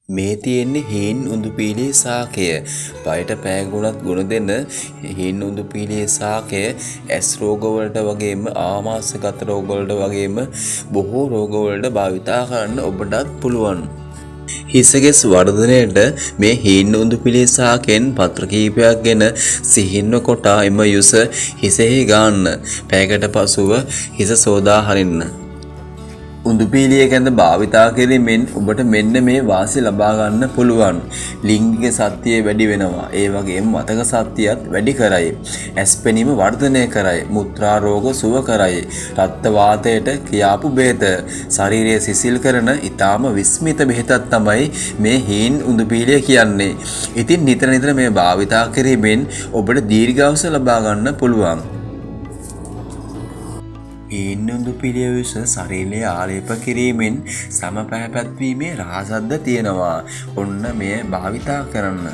මේ තියෙන්නේ හීන් උඳුපීලේ ශාකය. බයට පෑගුණත් ගුණ දෙන හීන් උඳුපීලේ ශාකය ඇස් රෝගවලට වගේම ආමාශයගත රෝගවලට වගේම බොහෝ රෝගවලට භාවිතා කරන්න ඔබටත් පුළුවන්. හිසගෙස් වර්ධනයට මේ හීන් උඳුපිලේ ශාකයෙන් පත්‍ර කීපයක් ගෙන සිහින්ව කොටා එම යුස හිසෙහි ගාන්න. පැයකට පසුව හිස සෝදා හරින්න. උඳුපීලිය කැඳ භාවිතා කිරීමෙන් ඔබට මෙන්න මේ වාසි ලබා ගන්න පුළුවන්. ලිංගික ශක්තිය වැඩි වෙනවා. ඒ වගේම මතක ශක්තියත් වැඩි කරයි. ඇස් පෙනීම වර්ධනය කරයි. මුත්‍රා රෝග සුව කරයි. රක්ත වාතයට කියාපු බෙහෙත. ශරීරය සිසිල් කරන ඊටාම විස්මිත බෙහෙතක් තමයි මේ හීන් උඳුපීලිය කියන්නේ. ඉතින් නිතර නිතර මේ භාවිතා කිරීමෙන් ඔබට දීර්ඝායුෂ ලබා ගන්න පුළුවන්. හීන් උඳුපිලිය විස ශරීරයේ ආලේප කිරීමෙන් සම පැහැපැත්වීමේ රහසක්ද තියෙනවා. ඔන්න මෙය භාවිතා කරන්න.